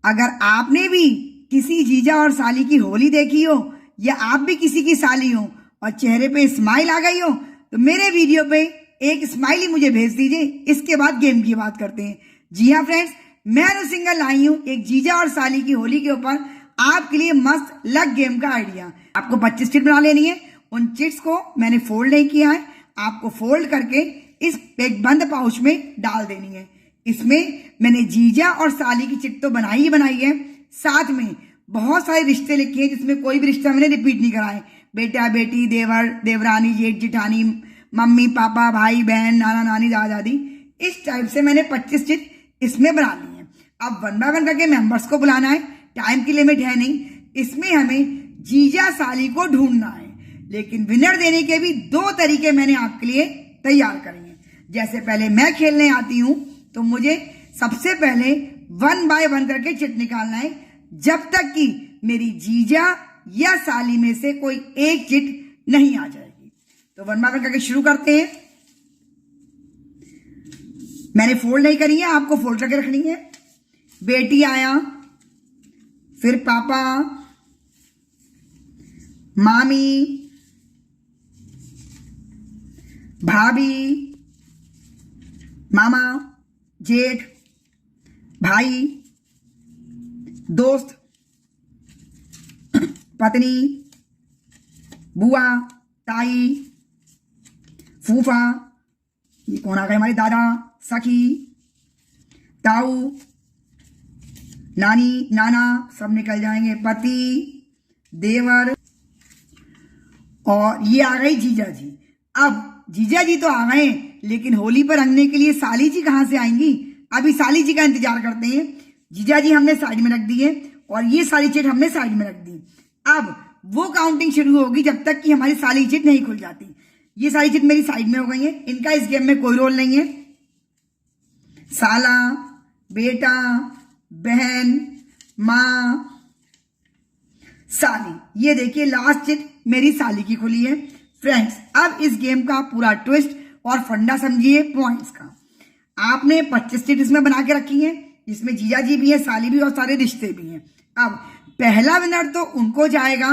अगर आपने भी किसी जीजा और साली की होली देखी हो या आप भी किसी की साली हो और चेहरे पे स्माइल आ गई हो तो मेरे वीडियो पे एक स्माइली मुझे भेज दीजिए। इसके बाद गेम की बात करते हैं। जी हाँ फ्रेंड्स, मैं अनु सिंघल लाई हूँ एक जीजा और साली की होली के ऊपर आपके लिए मस्त लक गेम का आइडिया। आपको 25 चिट बना लेनी है। उन चिट्स को मैंने फोल्ड नहीं किया है, आपको फोल्ड करके इस एक बंद पाउच में डाल देनी है। इसमें मैंने जीजा और साली की चिट तो बनाई ही बनाई है, साथ में बहुत सारे रिश्ते लिखे हैं जिसमें कोई भी रिश्ता मैंने रिपीट नहीं कराए। बेटा बेटी, देवर देवरानी, जेठ जेठानी, मम्मी पापा, भाई बहन, नाना नानी, दादा दादी, इस टाइप से मैंने 25 चिट इसमें बना ली है। अब 1 बाय 1 करके मेंबर्स को बुलाना है, टाइम की लिमिट है नहीं। इसमें हमें जीजा साली को ढूंढना है, लेकिन विनर देने के भी 2 तरीके मैंने आपके लिए तैयार करे हैं। जैसे पहले मैं खेलने आती हूं तो मुझे सबसे पहले 1 बाय 1 करके चिट निकालना है, जब तक कि मेरी जीजा या साली में से कोई एक चिट नहीं आ जाएगी। तो 1 बाय 1 करके शुरू करते हैं। मैंने फोल्ड नहीं करी है, आपको फोल्ड करके रखनी है। बेटी आया, फिर पापा, मामी, भाभी, मामा, जेठ, भाई, दोस्त, पत्नी, बुआ, ताई, फूफा, ये कौन आ गए हमारे दादा, सखी, ताऊ, नानी, नाना, सब निकल जाएंगे, पति, देवर, और ये आ गई जीजा जी। अब जीजा जी तो आ गए, लेकिन होली पर रंगने के लिए साली जी कहां से आएंगी? अभी साली जी का इंतजार करते हैं। जीजा जी हमने साइड में रख दिए और ये साली चिट हमने साइड में रख दी। अब वो काउंटिंग शुरू होगी जब तक कि हमारी साली चिट नहीं खुल जाती। ये सारी चिट मेरी साइड में हो गई है, इनका इस गेम में कोई रोल नहीं है। साला, बेटा, बहन, माँ, साली, ये देखिए लास्ट चिट मेरी साली की खुली है। फ्रेंड्स, अब इस गेम का पूरा ट्विस्ट और फंडा समझिए पॉइंट्स का। आपने 25 चिट इसमें बना के रखी है, जिसमें जीजा जी भी है, साली भी और सारे रिश्ते भी हैं। अब पहला विनर तो उनको जाएगा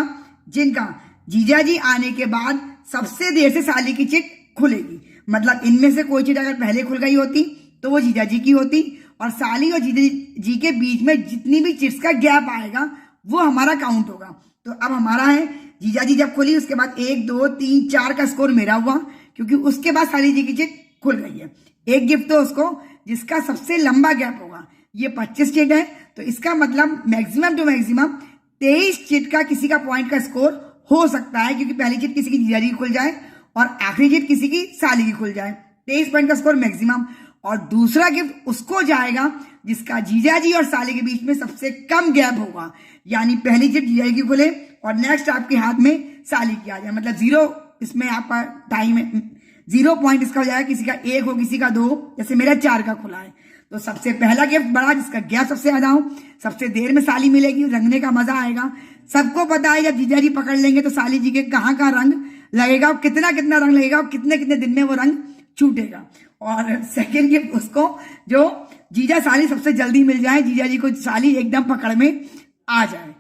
जिनका जीजा जी आने के बाद सबसे देर से साली की चिट खुलेगी। मतलब इनमें से कोई चिट अगर पहले खुल गई होती तो वो जीजा जी की होती, और साली और जीजा जी के बीच में जितनी भी चिट्स का गैप आएगा वो हमारा काउंट होगा। तो अब हमारा है, जीजा जी जब खुली उसके बाद 1 2 3 4 का स्कोर मेरा हुआ, क्योंकि उसके बाद साली जी की चिट खुल गई है। एक गिफ्ट तो उसको जिसका सबसे लंबा गैप होगा। ये 25 चिट है, तो इसका मतलब मैक्सिमम टू मैक्सिमम 23 चिट का किसी का पॉइंट का स्कोर हो सकता है, क्योंकि पहली चिट किसी की जीजा जी की खुल जाए और आखिरी चिट किसी की साली की खुल जाए। 23 पॉइंट का स्कोर मैक्सिमम। और दूसरा गिफ्ट उसको जाएगा जिसका जीजा जी और साली के बीच में सबसे कम गैप होगा, यानी पहली चिट जीजा जी की खुले और नेक्स्ट आपके हाथ में साली की आ जाए। मतलब 0 इसमें आपका टाइम है, 0 पॉइंट इसका हो जाएगा। किसी का 1 हो, किसी का 2, जैसे मेरा 4 का खुला है। तो सबसे पहला गिफ्ट बड़ा, जिसका गैप सबसे ज्यादा हो, सबसे देर में साली मिलेगी, रंगने का मजा आएगा। सबको पता है जब जीजा जी पकड़ लेंगे तो साली जी के कहाँ कहाँ रंग लगेगा, कितना कितना रंग लगेगा, कितने कितने दिन में वो रंग छूटेगा। और सेकेंड गिफ्ट उसको जो जीजा साली सबसे जल्दी मिल जाए, जीजा जी को साली एकदम पकड़ में आ जाए।